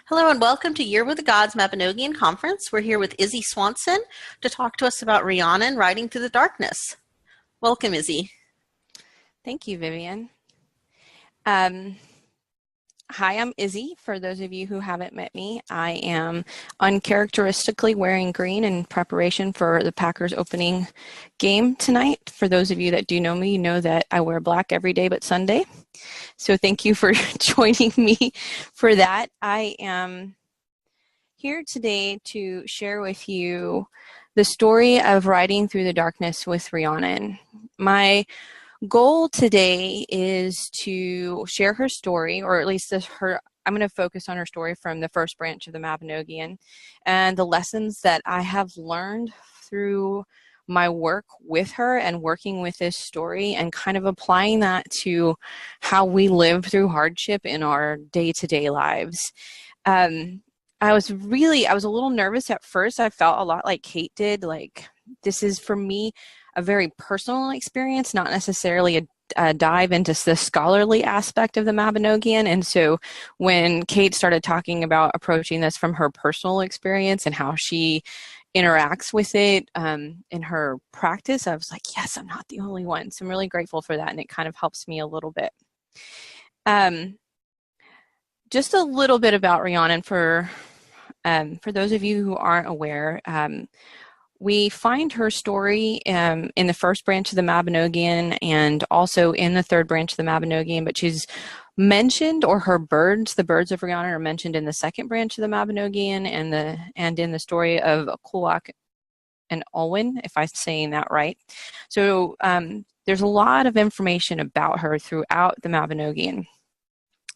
Hello and welcome to Year with the Gods Mabinogian Conference. We're here with Izzy Swanson to talk to us about Rhiannon riding through the darkness. Welcome, Izzy. Thank you, Vivian. Hi, I'm Izzy. For those of you who haven't met me, I am uncharacteristically wearing green in preparation for the Packers opening game tonight. For those of you that do know me, you know that I wear black every day but Sunday. So thank you for joining me for that. I am here today to share with you the story of riding through the darkness with Rhiannon. My goal today is to share her story, or at least I'm going to focus on her story from the first branch of the Mabinogion and the lessons that I have learned through my work with her and working with this story and kind of applying that to how we live through hardship in our day-to-day lives. I was a little nervous at first. I felt a lot like Kate did. Like, this is for me a very personal experience, not necessarily a dive into the scholarly aspect of the Mabinogion. And so when Kate started talking about approaching this from her personal experience and how she interacts with it in her practice, I was like, yes, I'm not the only one. So I'm really grateful for that. And it kind of helps me a little bit. Just a little bit about Rhiannon for those of you who aren't aware. We find her story in the first branch of the Mabinogion and also in the third branch of the Mabinogion, but she's mentioned, or her birds, the birds of Rhiannon, are mentioned in the second branch of the Mabinogion and in the story of Kulak and Olwen, if I'm saying that right. So there's a lot of information about her throughout the Mabinogion.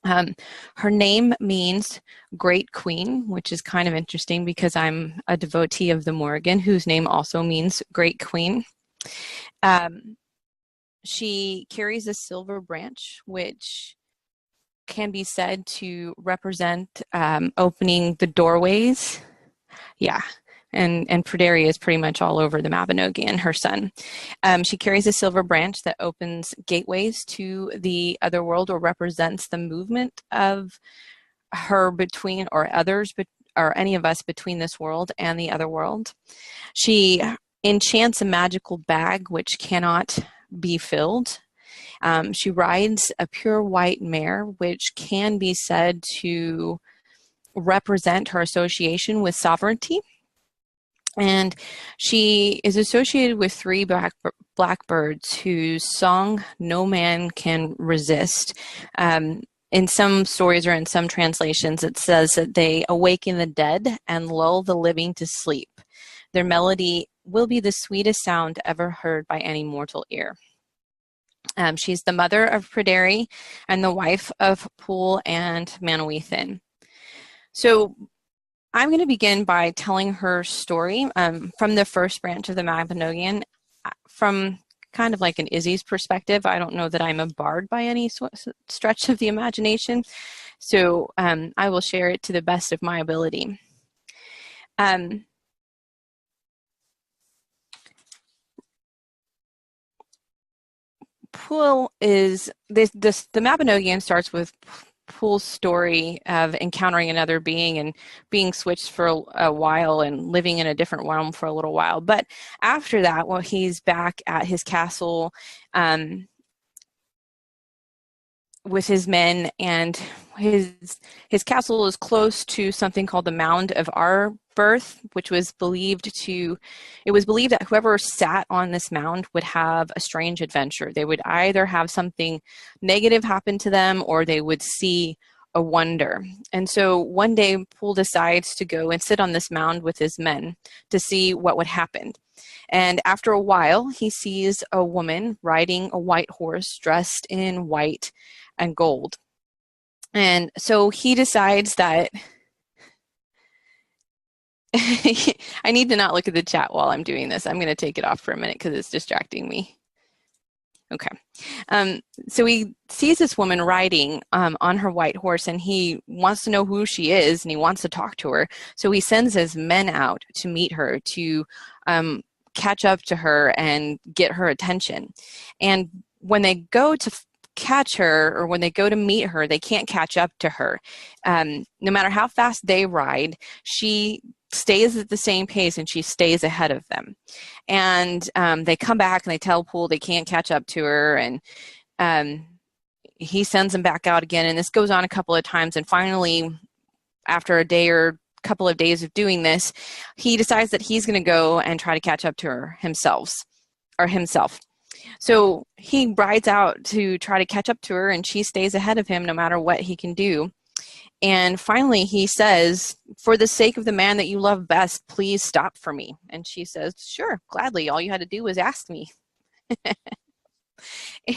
Her name means Great Queen, which is kind of interesting because I'm a devotee of the Morrigan, whose name also means Great Queen. She carries a silver branch, which can be said to represent opening the doorways. Yeah. And Pryderi is pretty much all over the Mabinogion, her son. She carries a silver branch that opens gateways to the other world, or represents the movement of her between, or others, or any of us between this world and the other world. She enchants a magical bag which cannot be filled. She rides a pure white mare, which can be said to represent her association with sovereignty. And she is associated with three blackbirds whose song no man can resist. In some stories, or in some translations, it says that they awaken the dead and lull the living to sleep. Their melody will be the sweetest sound ever heard by any mortal ear. She's the mother of Pryderi and the wife of Pwyll and Manawyddan. So I'm going to begin by telling her story from the first branch of the Mabinogion, from kind of like an Izzy's perspective. I don't know that I'm a bard by any stretch of the imagination, so I will share it to the best of my ability. Pwyll is the Mabinogion starts with Pwyll's story of encountering another being and being switched for a while and living in a different realm for a little while. But after that, well, he's back at his castle with his men, and his castle is close to something called the Mound of Our Birth, which was believed that whoever sat on this mound would have a strange adventure. They would either have something negative happen to them, or they would see a wonder. And so one day Pwyll decides to go and sit on this mound with his men to see what would happen. And after a while, he sees a woman riding a white horse dressed in white and gold. And so he decides that I need to not look at the chat while I'm doing this. I'm going to take it off for a minute because it's distracting me. Okay. So he sees this woman riding on her white horse, and he wants to know who she is, and he wants to talk to her. So he sends his men out to meet her, to catch up to her and get her attention. And when they go to catch her, or when they go to meet her, they can't catch up to her. No matter how fast they ride, she stays at the same pace and she stays ahead of them. And they come back and they tell Poole they can't catch up to her, and he sends them back out again. And this goes on a couple of times, and finally, after a day or couple of days of doing this, he decides that he's going to go and try to catch up to her himself. So he rides out to try to catch up to her, and she stays ahead of him no matter what he can do. And finally he says, "For the sake of the man that you love best, please stop for me." And she says, "Sure, gladly. All you had to do was ask me."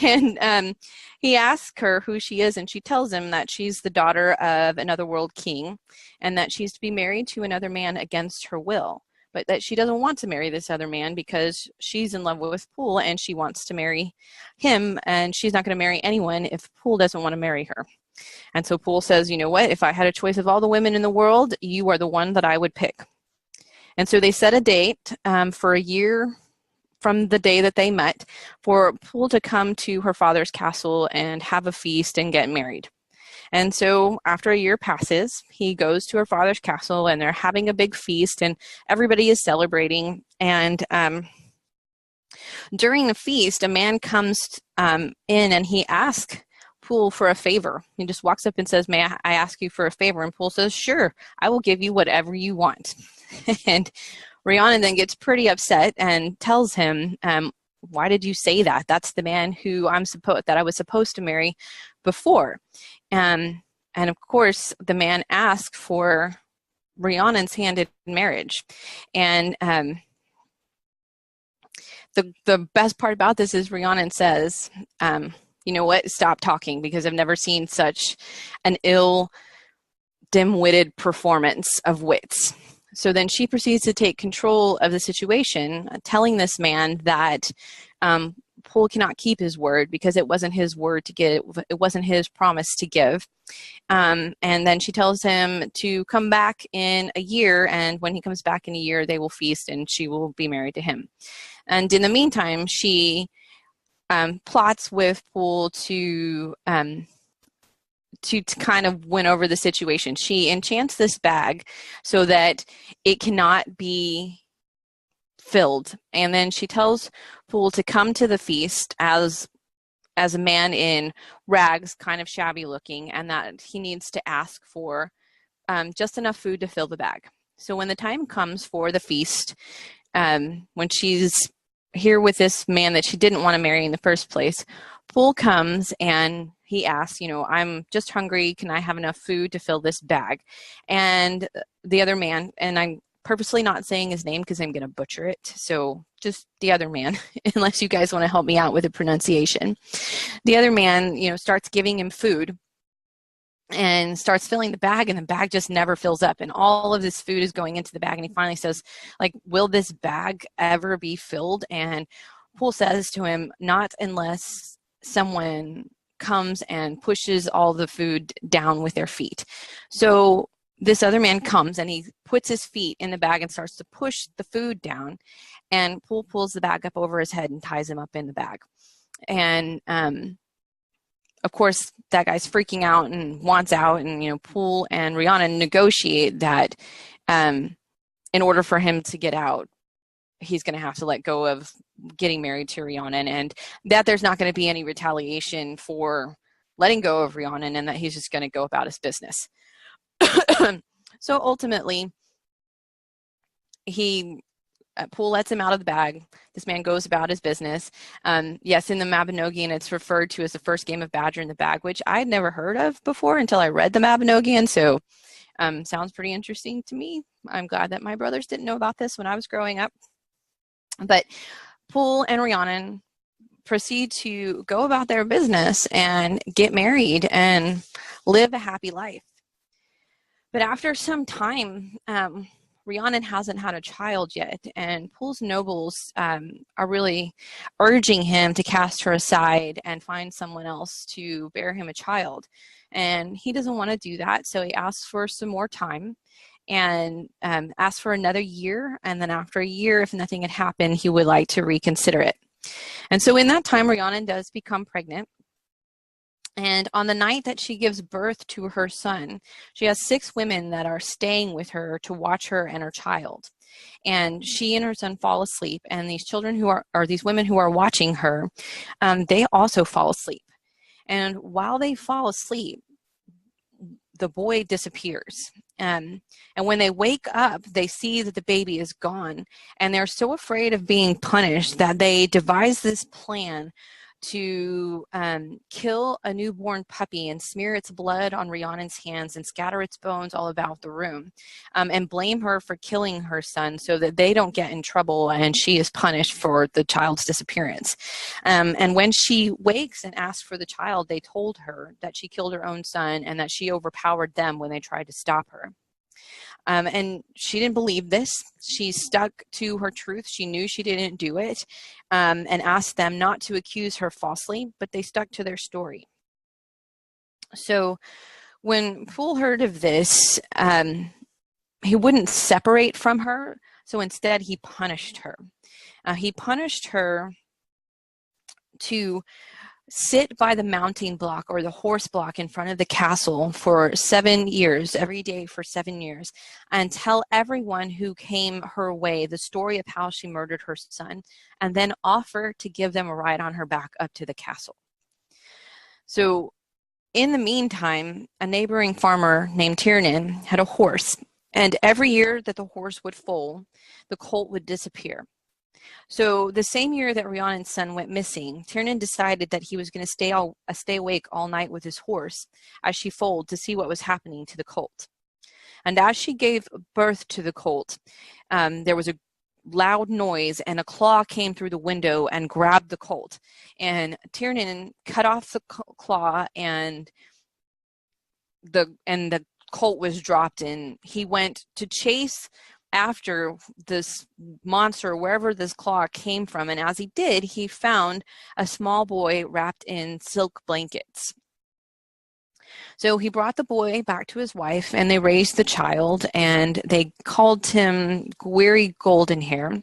And he asks her who she is, and she tells him that she's the daughter of another world king, and that she's to be married to another man against her will, but that she doesn't want to marry this other man because she's in love with Poole and she wants to marry him, and she's not going to marry anyone if Poole doesn't want to marry her. And so Poole says, "You know what, if I had a choice of all the women in the world, you are the one that I would pick." And so they set a date for a year from the day that they met for Poole to come to her father's castle and have a feast and get married. And so after a year passes, he goes to her father's castle and they're having a big feast and everybody is celebrating. And during the feast, a man comes in and he asks Poole for a favor. He just walks up and says, "May I ask you for a favor?" And Poole says, "Sure, I will give you whatever you want." And Rhiannon then gets pretty upset and tells him, "Why did you say that? That's the man who that I was supposed to marry before." And of course, the man asked for Rhiannon's hand in marriage. And the best part about this is Rhiannon says, "You know what? Stop talking, because I've never seen such an ill, dim-witted performance of wits." So then she proceeds to take control of the situation, telling this man that Poole cannot keep his word because it wasn't his word to give, it wasn't his promise to give. And then she tells him to come back in a year, and when he comes back in a year, they will feast and she will be married to him. And in the meantime, she plots with Poole to kind of win over the situation. She enchants this bag so that it cannot be filled. And then she tells Poole to come to the feast as a man in rags, kind of shabby looking, and that he needs to ask for just enough food to fill the bag. So when the time comes for the feast, when she's here with this man that she didn't want to marry in the first place, Poole comes and he asks, "I'm just hungry. Can I have enough food to fill this bag?" And the other man, and I'm purposely not saying his name because I'm going to butcher it, so just the other man, unless you guys want to help me out with the pronunciation. The other man, starts giving him food and starts filling the bag, and the bag just never fills up, and all of this food is going into the bag. And he finally says, "Will this bag ever be filled?" And Poole says to him, "Not unless someone comes and pushes all the food down with their feet." So this other man comes and he puts his feet in the bag and starts to push the food down, and Poole pulls the bag up over his head and ties him up in the bag. And of course, that guy's freaking out and wants out, and Poole and Rhiannon negotiate that in order for him to get out, he's going to have to let go of getting married to Rhiannon, and that there's not going to be any retaliation for letting go of Rhiannon, and that he's just going to go about his business. So ultimately, Poole lets him out of the bag. This man goes about his business. Yes, in the Mabinogion, it's referred to as the first game of Badger in the Bag, which I'd never heard of before until I read the Mabinogion. So sounds pretty interesting to me. I'm glad that my brothers didn't know about this when I was growing up. But Poole and Rhiannon proceed to go about their business and get married and live a happy life. But after some time, Rhiannon hasn't had a child yet, and Poole's nobles are really urging him to cast her aside and find someone else to bear him a child. And he doesn't want to do that, so he asks for some more time and asks for another year. And then after a year, if nothing had happened, he would like to reconsider it. And so in that time, Rhiannon does become pregnant. And on the night that she gives birth to her son, she has 6 women that are staying with her to watch her and her child. And she and her son fall asleep, and these children who are, or these women who are watching her, they also fall asleep. And while they fall asleep, the boy disappears. And when they wake up, they see that the baby is gone. And they're so afraid of being punished that they devise this plan to kill a newborn puppy and smear its blood on Rhiannon's hands and scatter its bones all about the room, and blame her for killing her son so that they don't get in trouble and she is punished for the child's disappearance. And when she wakes and asks for the child, they told her that she killed her own son and that she overpowered them when they tried to stop her. And she didn't believe this. She stuck to her truth. She knew she didn't do it, and asked them not to accuse her falsely, but they stuck to their story. So when Poole heard of this, he wouldn't separate from her. So instead, he punished her. He punished her to sit by the mounting block or the horse block in front of the castle for 7 years, every day for 7 years, and tell everyone who came her way the story of how she murdered her son, and then offer to give them a ride on her back up to the castle. So in the meantime, a neighboring farmer named Tiernan had a horse, and every year that the horse would foal, the colt would disappear. So the same year that Rhiannon's son went missing, Tiernan decided that he was going to stay awake all night with his horse as she foaled to see what was happening to the colt. And as she gave birth to the colt, there was a loud noise and a claw came through the window and grabbed the colt. And Tiernan cut off the claw, and the colt was dropped, and he went to chase after this monster, wherever this claw came from. And as he did, he found a small boy wrapped in silk blankets. So he brought the boy back to his wife, and they raised the child, and they called him Weary Goldenhair.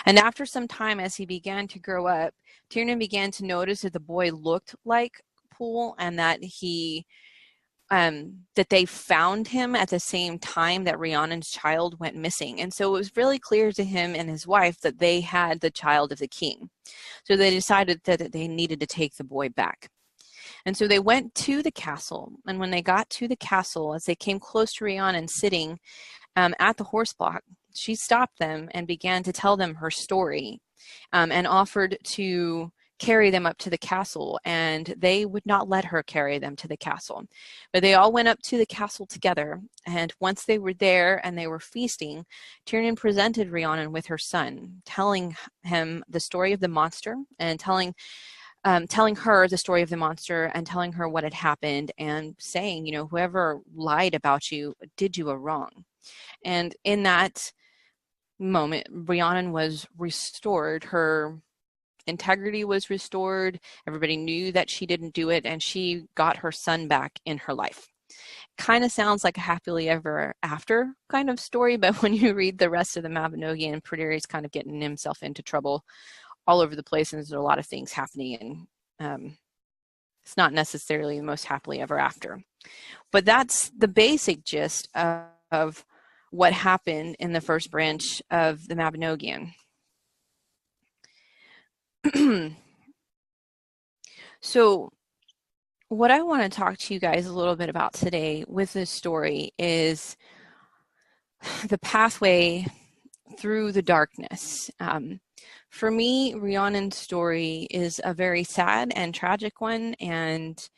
And after some time, as he began to grow up, Tiernan began to notice that the boy looked like Poole, and that that they found him at the same time that Rhiannon's child went missing. And so it was really clear to him and his wife that they had the child of the king. So they decided that they needed to take the boy back. And so they went to the castle. And when they got to the castle, as they came close to Rhiannon sitting at the horse block, she stopped them and began to tell them her story, and offered to carry them up to the castle, and they would not let her carry them to the castle. But they all went up to the castle together, and once they were there and they were feasting, Tiernan presented Rhiannon with her son, telling him the story of the monster, and telling her the story of the monster, and telling her what had happened, and saying, whoever lied about you did you a wrong. And in that moment, Rhiannon was restored. Her integrity was restored. Everybody knew that she didn't do it, and she got her son back in her life. Kind of sounds like a happily ever after kind of story, but when you read the rest of the Mabinogion, Pryderi's kind of getting himself into trouble all over the place, and there's a lot of things happening, and it's not necessarily the most happily ever after. But that's the basic gist of what happened in the first branch of the Mabinogion. So what I want to talk to you guys a little bit about today with this story is the pathway through the darkness. For me, Rhiannon's story is a very sad and tragic one, and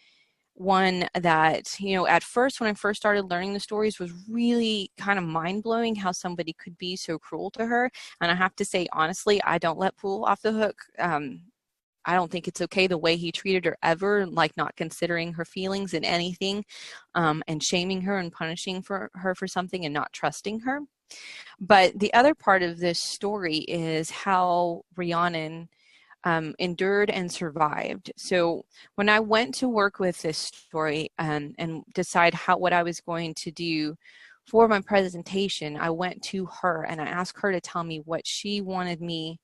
one that, at first, when I first started learning the stories, was really kind of mind-blowing how somebody could be so cruel to her. And I have to say, honestly, I don't let Poole off the hook. I don't think it's okay the way he treated her ever, like not considering her feelings in anything, and shaming her and punishing her for something and not trusting her. But the other part of this story is how Rhiannon endured and survived. So when I went to work with this story and decide what I was going to do for my presentation, I went to her and I asked her to tell me what she wanted me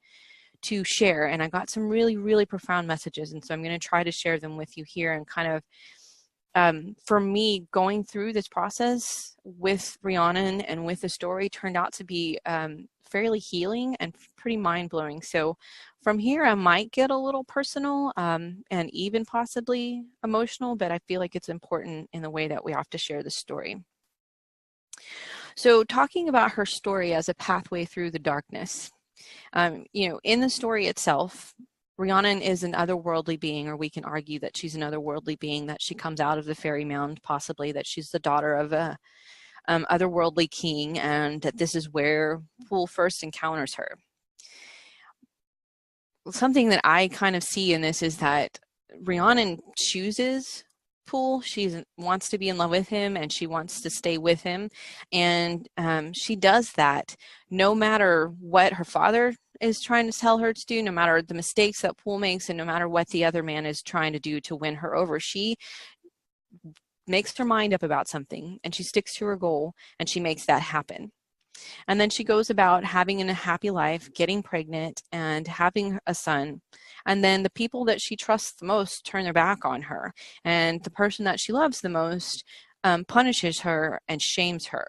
to share, and I got some really, really profound messages, and so I'm going to try to share them with you here. And kind of for me, going through this process with Rhiannon and with the story turned out to be fairly healing and pretty mind-blowing. So from here, I might get a little personal and even possibly emotional, but I feel like it's important in the way that we have to share the story. So talking about her story as a pathway through the darkness, in the story itself, Rhiannon is an otherworldly being, or we can argue that she's an otherworldly being, that she comes out of the fairy mound, possibly that she's the daughter of a otherworldly king, and that this is where Poole first encounters her. Something that I kind of see in this is that Rhiannon chooses Poole. She wants to be in love with him, and she wants to stay with him, and she does that no matter what her father is trying to tell her to do, no matter the mistakes that Poole makes, and no matter what the other man is trying to do to win her over. She makes her mind up about something, and she sticks to her goal, and she makes that happen. And then she goes about having a happy life, getting pregnant and having a son. And then the people that she trusts the most turn their back on her. And the person that she loves the most punishes her and shames her.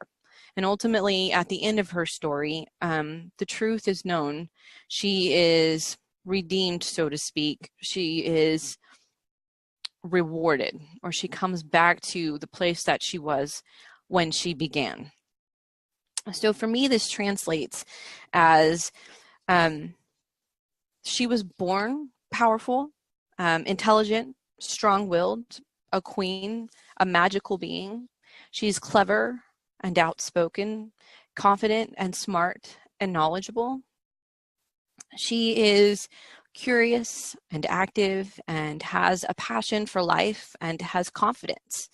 And ultimately, at the end of her story, the truth is known. She is redeemed, so to speak. She is rewarded, or she comes back to the place that she was when she began. So for me, this translates as she was born powerful, intelligent, strong-willed, a queen, a magical being. She's clever and outspoken, confident and smart and knowledgeable. She is curious and active and has a passion for life and has confidence.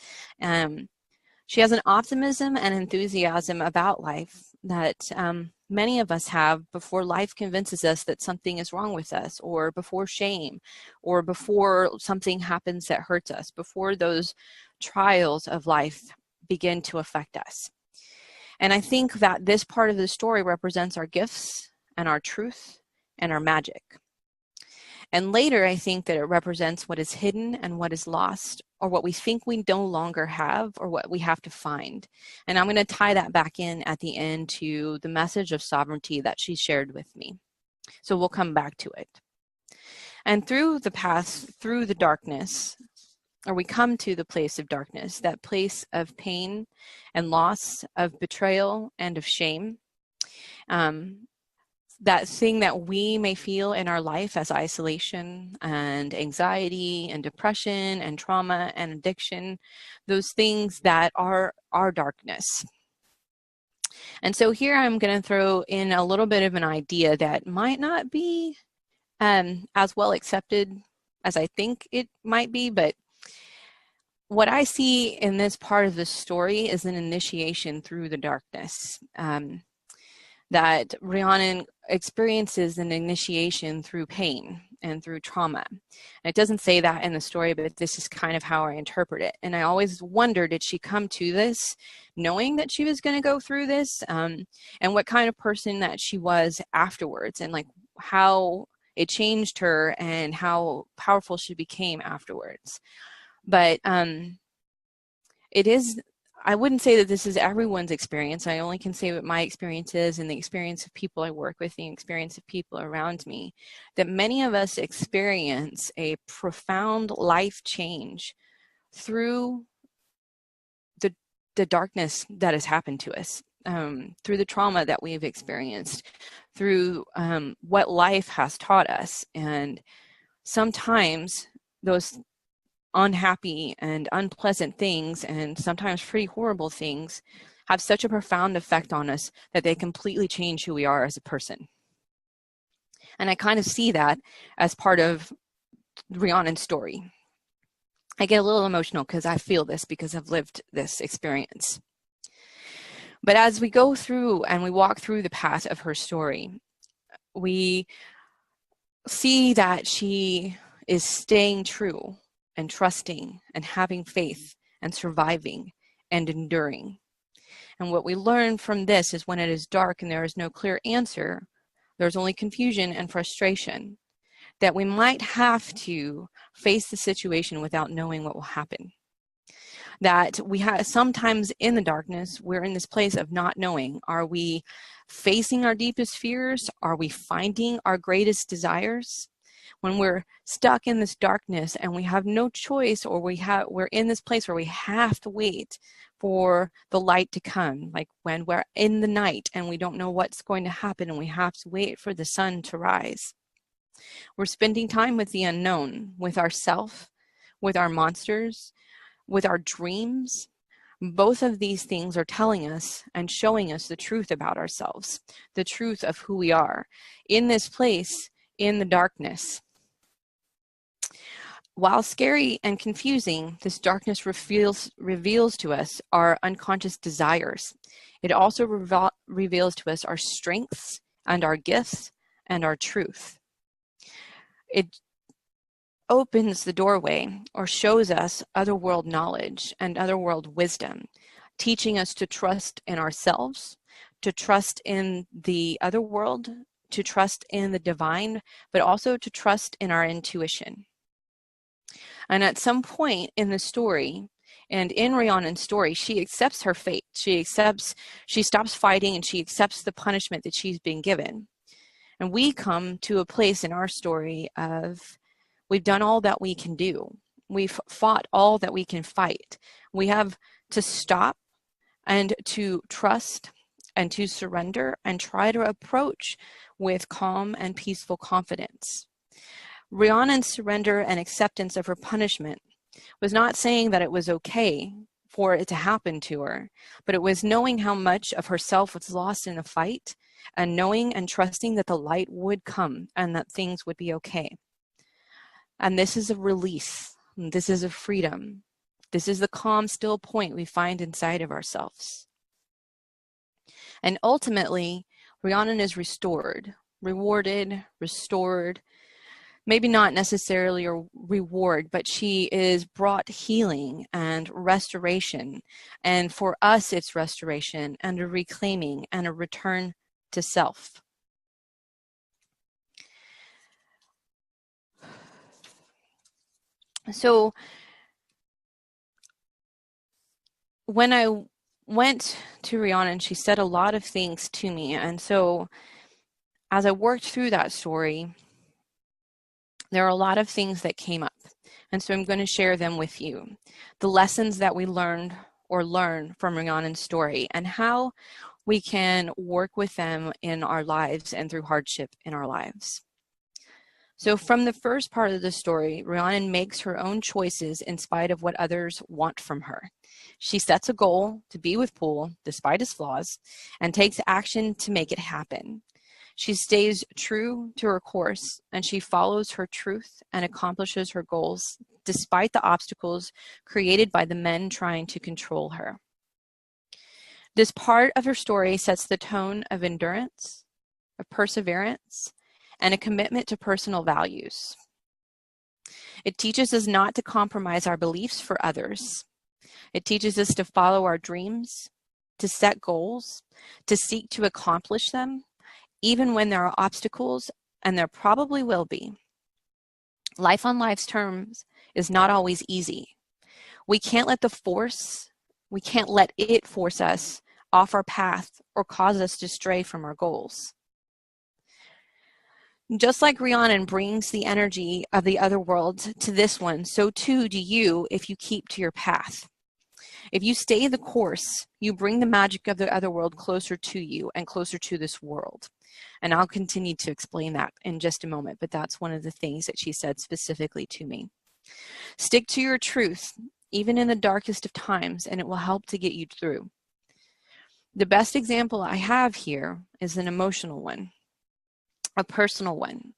She has an optimism and enthusiasm about life that many of us have before life convinces us that something is wrong with us, or before shame, or before something happens that hurts us, before those trials of life begin to affect us. And I think that this part of the story represents our gifts and our truth and our magic. And later, I think that it represents what is hidden and what is lost, or what we think we no longer have, or what we have to find. And I'm going to tie that back in at the end to the message of sovereignty that she shared with me. So we'll come back to it. And through the path, through the darkness, or we come to the place of darkness, that place of pain and loss, of betrayal and of shame. That thing that we may feel in our life as isolation and anxiety and depression and trauma and addiction, those things that are our darkness. And so here I'm going to throw in a little bit of an idea that might not be as well accepted as I think it might be, but what I see in this part of the story is an initiation through the darkness. That Rhiannon experiences an initiation through pain and through trauma. And it doesn't say that in the story, but this is kind of how I interpret it. And I always wonder, did she come to this knowing that she was going to go through this, and what kind of person that she was afterwards, and like how it changed her and how powerful she became afterwards. But it is, I wouldn't say that this is everyone's experience. I only can say what my experience is, and the experience of people I work with, the experience of people around me, that many of us experience a profound life change through the darkness that has happened to us, through the trauma that we've experienced, through what life has taught us. And sometimes those unhappy and unpleasant things, and sometimes pretty horrible things, have such a profound effect on us that they completely change who we are as a person. And I kind of see that as part of Rhiannon's story. I get a little emotional because I feel this, because I've lived this experience. But as we go through and we walk through the path of her story, we see that she is staying true and trusting and having faith and surviving and enduring. And what we learn from this is, when it is dark and there is no clear answer, There's only confusion and frustration, that we might have to face the situation without knowing what will happen. That we have sometimes in the darkness, we're in this place of not knowing. Are we facing our deepest fears? Are we finding our greatest desires? When we're stuck in this darkness and we have no choice, or we're in this place where we have to wait for the light to come, like when we're in the night and we don't know what's going to happen and we have to wait for the sun to rise. We're spending time with the unknown, with ourself, with our monsters, with our dreams. Both of these things are telling us and showing us the truth about ourselves, the truth of who we are in this place, in the darkness. While scary and confusing, this darkness reveals to us our unconscious desires. It also reveals to us our strengths and our gifts and our truth. It opens the doorway or shows us otherworld knowledge and otherworld wisdom, teaching us to trust in ourselves, to trust in the other world, to trust in the divine, but also to trust in our intuition. And at some point in the story, and in Rhiannon's story, she accepts her fate. She stops fighting, and she accepts the punishment that she's been given. And we come to a place in our story of, we've done all that we can do. We've fought all that we can fight. We have to stop and to trust and to surrender and try to approach with calm and peaceful confidence. Rhiannon's surrender and acceptance of her punishment was not saying that it was okay for it to happen to her, but it was knowing how much of herself was lost in the fight, and knowing and trusting that the light would come and that things would be okay. And this is a release. This is a freedom. This is the calm, still point we find inside of ourselves. And ultimately, Rhiannon is restored, rewarded, restored. Maybe not necessarily a reward, but she is brought healing and restoration. And for us, it's restoration and a reclaiming and a return to self. So when I went to Rhiannon, she said a lot of things to me. And so as I worked through that story, there are a lot of things that came up. And so I'm going to share them with you. The lessons that we learn from Rhiannon's story, and how we can work with them in our lives and through hardship in our lives. So from the first part of the story, Rhiannon makes her own choices in spite of what others want from her. She sets a goal to be with Poole despite his flaws and takes action to make it happen. She stays true to her course, and she follows her truth and accomplishes her goals despite the obstacles created by the men trying to control her. This part of her story sets the tone of endurance, of perseverance, and a commitment to personal values. It teaches us not to compromise our beliefs for others. It teaches us to follow our dreams, to set goals, to seek to accomplish them, even when there are obstacles, and there probably will be. Life on life's terms is not always easy. We can't let it force us off our path or cause us to stray from our goals. Just like Rhiannon brings the energy of the other world to this one, so too do you if you keep to your path. If you stay the course, you bring the magic of the other world closer to you and closer to this world. And I'll continue to explain that in just a moment, but that's one of the things that she said specifically to me. Stick to your truth, even in the darkest of times, and it will help to get you through. The best example I have here is an emotional one, a personal one,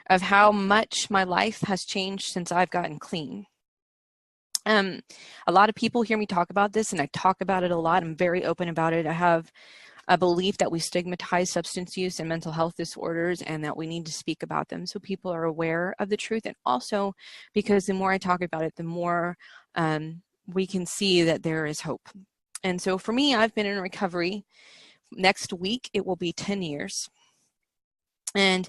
of how much my life has changed since I've gotten clean. A lot of people hear me talk about this, and I talk about it a lot. I'm very open about it. I have a belief that we stigmatize substance use and mental health disorders, and that we need to speak about them so people are aware of the truth. And also because the more I talk about it, the more we can see that there is hope. And so for me, I've been in recovery. Next week, it will be 10 years. And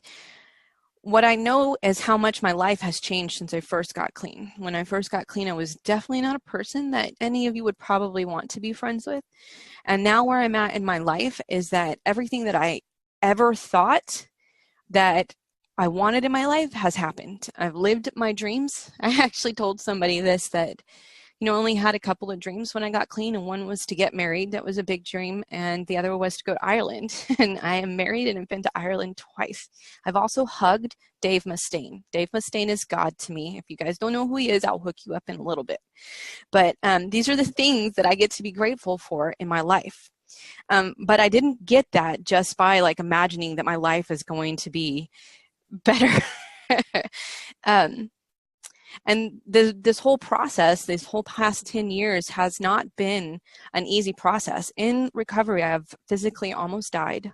what I know is how much my life has changed since I first got clean. When I first got clean, I was definitely not a person that any of you would probably want to be friends with. And now where I'm at in my life is that everything that I ever thought that I wanted in my life has happened. I've lived my dreams. I actually told somebody this, that only had a couple of dreams when I got clean, and one was to get married. That was a big dream. And the other was to go to Ireland. And I am married and have been to Ireland twice. I've also hugged Dave Mustaine. Dave Mustaine is God to me. If you guys don't know who he is, I'll hook you up in a little bit. But these are the things that I get to be grateful for in my life. But I didn't get that just by like imagining that my life is going to be better. And this whole process, this whole past 10 years has not been an easy process. In recovery, I have physically almost died.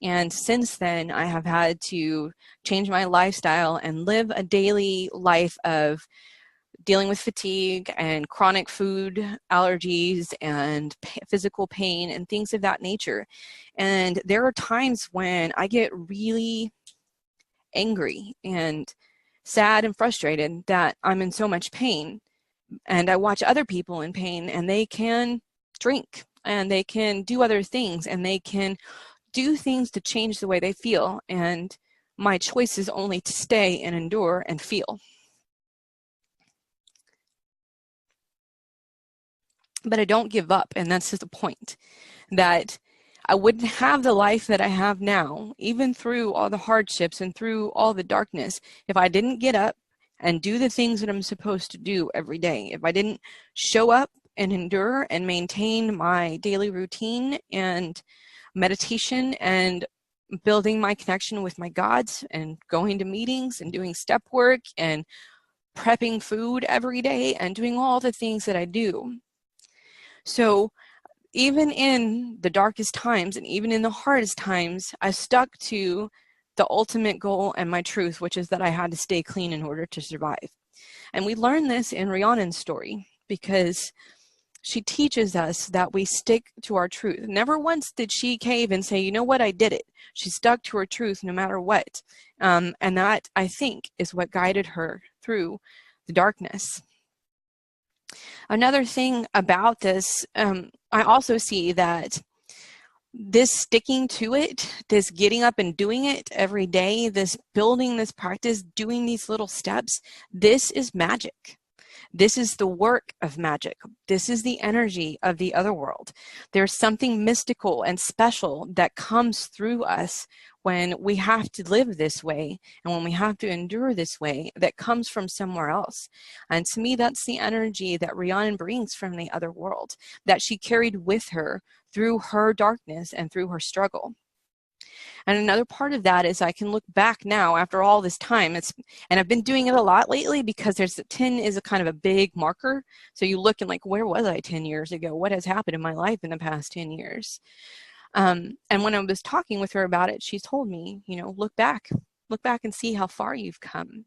And since then, I have had to change my lifestyle and live a daily life of dealing with fatigue and chronic food allergies and physical pain and things of that nature. And there are times when I get really angry and sad and frustrated that I'm in so much pain. And I watch other people in pain, and they can drink and they can do other things and they can do things to change the way they feel. And my choice is only to stay and endure and feel. But I don't give up. And that's just the point, that I wouldn't have the life that I have now, even through all the hardships and through all the darkness, if I didn't get up and do the things that I'm supposed to do every day. If I didn't show up and endure and maintain my daily routine and meditation and building my connection with my gods and going to meetings and doing step work and prepping food every day and doing all the things that I do. So even in the darkest times and even in the hardest times, I stuck to the ultimate goal and my truth, which is that I had to stay clean in order to survive. And we learn this in Rhiannon's story because she teaches us that we stick to our truth. Never once did she cave and say, you know what, I did it. She stuck to her truth no matter what. And that, I think, is what guided her through the darkness. Another thing about this, I also see that this sticking to it, this getting up and doing it every day, this building this practice, doing these little steps, this is magic. This is the work of magic. This is the energy of the other world. There's something mystical and special that comes through us when we have to live this way and when we have to endure this way, that comes from somewhere else. And to me, that's the energy that Rhiannon brings from the other world, that she carried with her through her darkness and through her struggle. And another part of that is I can look back now after all this time. And I've been doing it a lot lately because 10 is a kind of a big marker. So you look and like, where was I 10 years ago? What has happened in my life in the past 10 years? And when I was talking with her about it, she told me, look back and see how far you've come.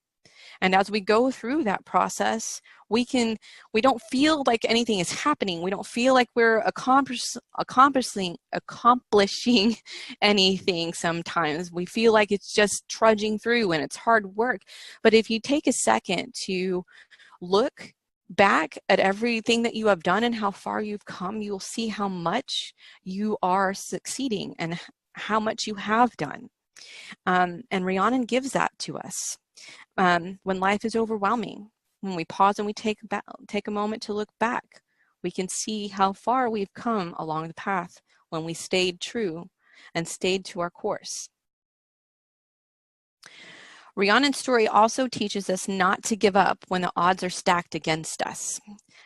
And as we go through that process, we don't feel like anything is happening. We don't feel like we're accomplishing anything sometimes. We feel like it's just trudging through and it's hard work. But if you take a second to look back at everything that you have done and how far you've come, you'll see how much you are succeeding and how much you have done. And Rhiannon gives that to us. When life is overwhelming, when we pause and we take a moment to look back, we can see how far we've come along the path when we stayed true and stayed to our course. Rhiannon's story also teaches us not to give up when the odds are stacked against us.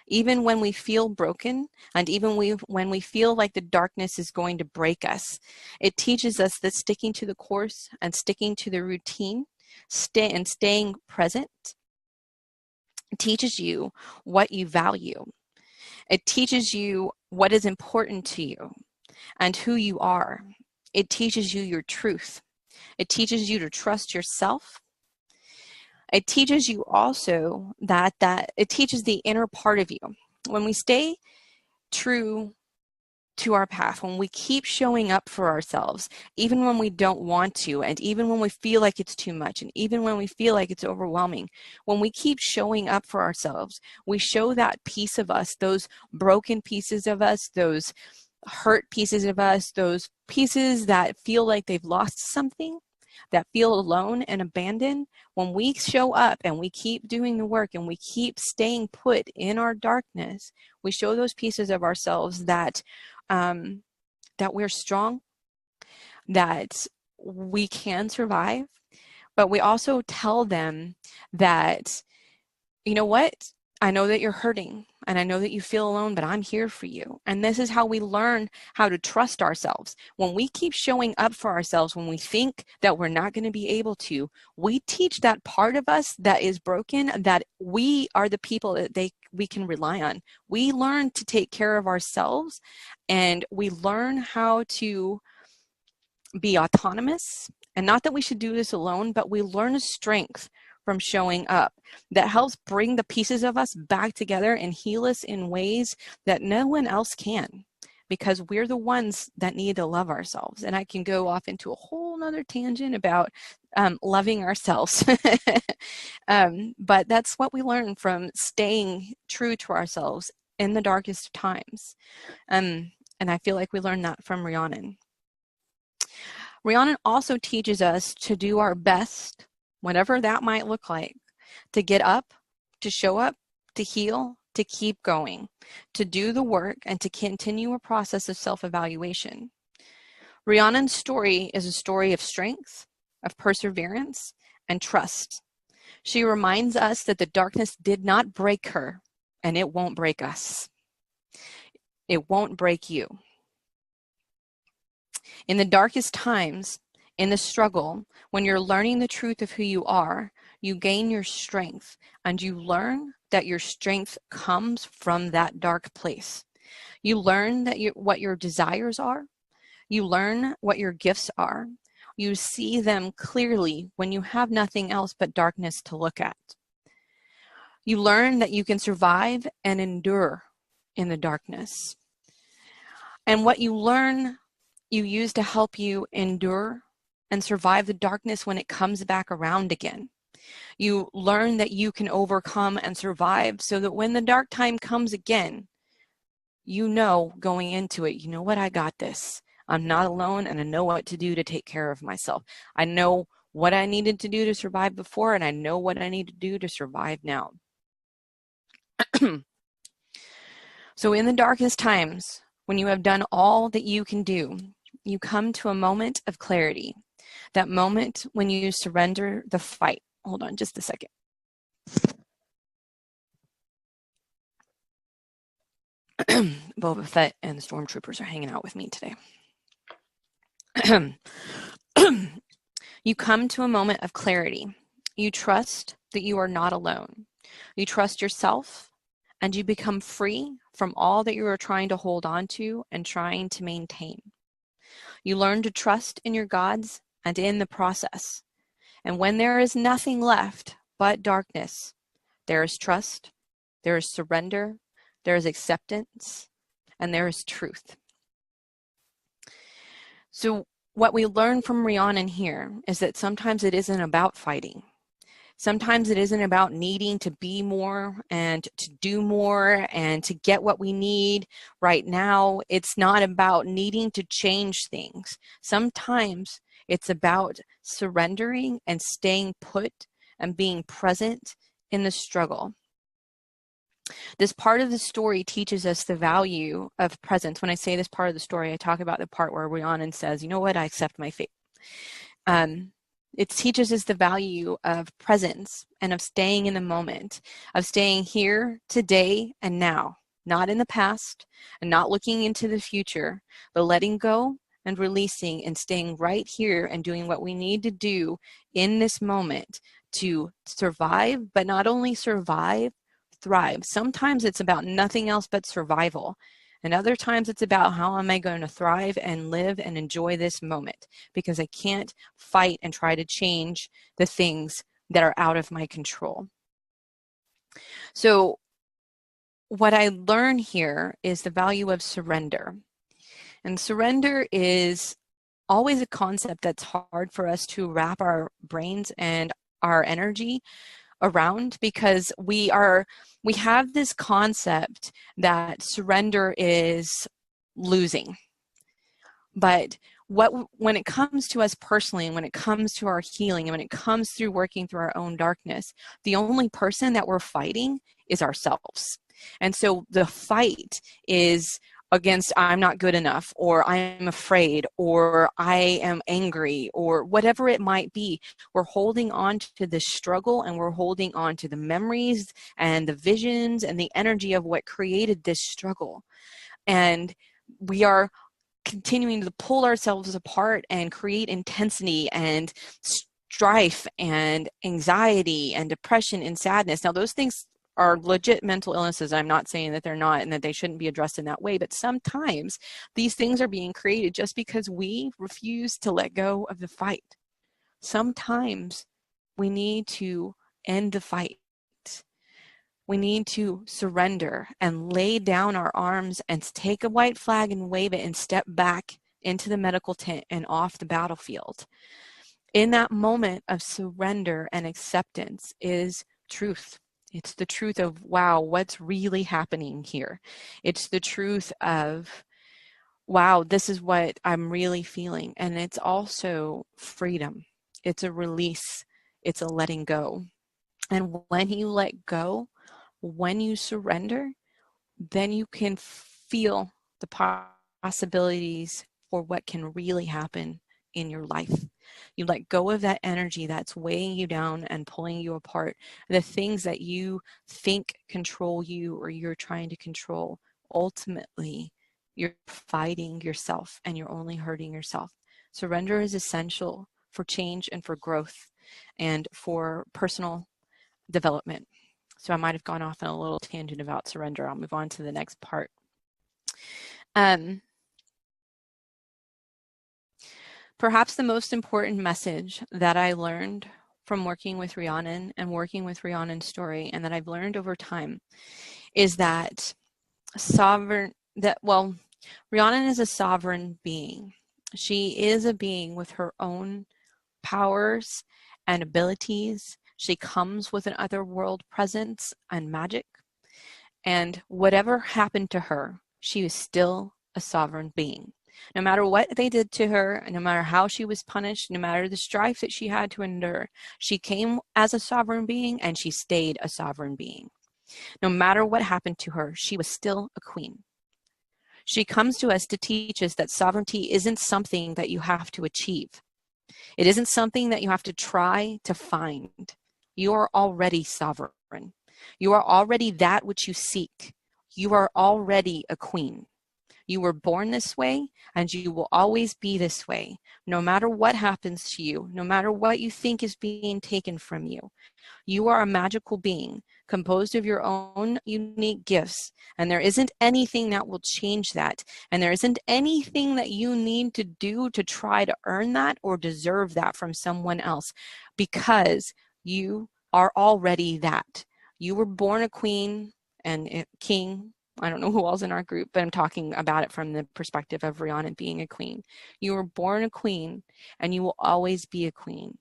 Even when we feel broken and even when we feel like the darkness is going to break us, it teaches us that sticking to the course and sticking to the routine staying present teaches you what you value. It teaches you what is important to you and who you are. It teaches you your truth. It teaches you to trust yourself. It teaches you also that it teaches the inner part of you. When we stay true to our path, when we keep showing up for ourselves, even when we don't want to, and even when we feel like it's too much, and even when we feel like it's overwhelming, when we keep showing up for ourselves, we show that piece of us, those broken pieces of us, those hurt pieces of us, those pieces that feel like they've lost something, that feel alone and abandoned. When we show up and we keep doing the work and we keep staying put in our darkness, we show those pieces of ourselves that that we're strong, that we can survive, but we also tell them that, you know what? I know that you're hurting and I know that you feel alone, but I'm here for you. And this is how we learn how to trust ourselves. When we keep showing up for ourselves, when we think that we're not going to be able to, we teach that part of us that is broken that we are the people that we can rely on. We learn to take care of ourselves, and we learn how to be autonomous. And not that we should do this alone, but we learn a strength from showing up that helps bring the pieces of us back together and heal us in ways that no one else can, because we're the ones that need to love ourselves. And I can go off into a whole nother tangent about loving ourselves. But that's what we learn from staying true to ourselves in the darkest times. And I feel like we learned that from Rhiannon. Rhiannon also teaches us to do our best, whatever that might look like, to get up, to show up, to heal, to keep going, to do the work, and to continue a process of self-evaluation. Rhiannon's story is a story of strength, of perseverance, and trust. She reminds us that the darkness did not break her, and it won't break us. It won't break you. In the darkest times, in the struggle, when you're learning the truth of who you are, you gain your strength, and you learn that your strength comes from that dark place. You learn that what your desires are. You learn what your gifts are. You see them clearly when you have nothing else but darkness to look at. You learn that you can survive and endure in the darkness. And what you learn, you use to help you endure and survive the darkness when it comes back around again. You learn that you can overcome and survive so that when the dark time comes again, you know going into it, you know what, I got this. I'm not alone, and I know what to do to take care of myself. I know what I needed to do to survive before, and I know what I need to do to survive now. So in the darkest times, when you have done all that you can do, you come to a moment of clarity. That moment when you surrender the fight. Hold on just a second. Boba Fett and the stormtroopers are hanging out with me today. You come to a moment of clarity. You trust that you are not alone. You trust yourself, and you become free from all that you are trying to hold on to and trying to maintain. You learn to trust in your gods and in the process. And when there is nothing left but darkness, there is trust, there is surrender, there is acceptance, and there is truth. So what we learn from Rhiannon here is that sometimes it isn't about fighting. Sometimes it isn't about needing to be more and to do more and to get what we need right now. It's not about needing to change things. Sometimes it's about surrendering and staying put and being present in the struggle. This part of the story teaches us the value of presence. When I say this part of the story, I talk about the part where Rhiannon says, you know what, I accept my fate. It teaches us the value of presence and of staying in the moment, of staying here today and now, not in the past and not looking into the future, but letting go and releasing and staying right here and doing what we need to do in this moment to survive, but not only survive, thrive. Sometimes it's about nothing else but survival. And other times it's about how am I going to thrive and live and enjoy this moment, because I can't fight and try to change the things that are out of my control. So what I learn here is the value of surrender. And surrender is always a concept that's hard for us to wrap our brains and our energy around, because we have this concept that surrender is losing. But when it comes to us personally, and when it comes to our healing, and when it comes through working through our own darkness, the only person that we're fighting is ourselves. And so the fight is against I'm not good enough, or I'm afraid, or I am angry, or whatever it might be. We're holding on to this struggle, and we're holding on to the memories and the visions and the energy of what created this struggle. And we are continuing to pull ourselves apart and create intensity and strife and anxiety and depression and sadness. Now, those things are legit mental illnesses. I'm not saying that they're not and that they shouldn't be addressed in that way, but sometimes these things are being created just because we refuse to let go of the fight. Sometimes we need to end the fight. We need to surrender and lay down our arms and take a white flag and wave it and step back into the medical tent and off the battlefield. In that moment of surrender and acceptance is truth. It's the truth of, wow, what's really happening here? It's the truth of, wow, this is what I'm really feeling. And it's also freedom. It's a release. It's a letting go. And when you let go, when you surrender, then you can feel the possibilities for what can really happen in your life. You let go of that energy that's weighing you down and pulling you apart. The things that you think control you or you're trying to control, ultimately, you're fighting yourself and you're only hurting yourself. Surrender is essential for change and for growth and for personal development. So I might have gone off on a little tangent about surrender. I'll move on to the next part. Perhaps the most important message that I learned from working with Rhiannon and working with Rhiannon's story, and that I've learned over time, is that Rhiannon is a sovereign being. She is a being with her own powers and abilities. She comes with an otherworld presence and magic. And whatever happened to her, she is still a sovereign being. No matter what they did to her, no matter how she was punished, no matter the strife that she had to endure, she came as a sovereign being and she stayed a sovereign being. No matter what happened to her, she was still a queen. She comes to us to teach us that sovereignty isn't something that you have to achieve. It isn't something that you have to try to find. You are already sovereign. You are already that which you seek. You are already a queen. You were born this way, and you will always be this way, no matter what happens to you, no matter what you think is being taken from you. You are a magical being composed of your own unique gifts, and there isn't anything that will change that. And there isn't anything that you need to do to try to earn that or deserve that from someone else, because you are already that. You were born a queen and king. I don't know who else in our group, but I'm talking about it from the perspective of Rhiannon being a queen. You were born a queen, and you will always be a queen.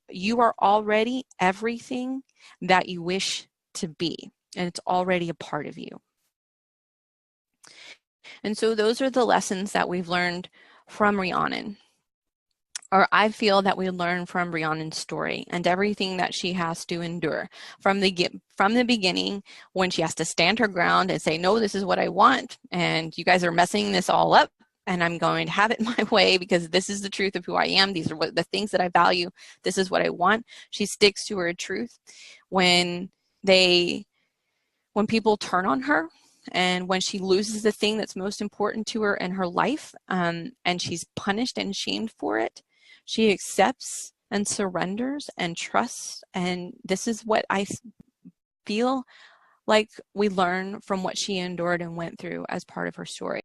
You are already everything that you wish to be, and it's already a part of you. And so those are the lessons that we've learned from Rhiannon, or I feel that we learn from Rhiannon's story and everything that she has to endure from the beginning, when she has to stand her ground and say, no, this is what I want, and you guys are messing this all up, and I'm going to have it my way because this is the truth of who I am. These are the things that I value. This is what I want. She sticks to her truth. When people turn on her, and when she loses the thing that's most important to her in her life, and she's punished and shamed for it, she accepts and surrenders and trusts. And this is what I feel like we learn from what she endured and went through as part of her story.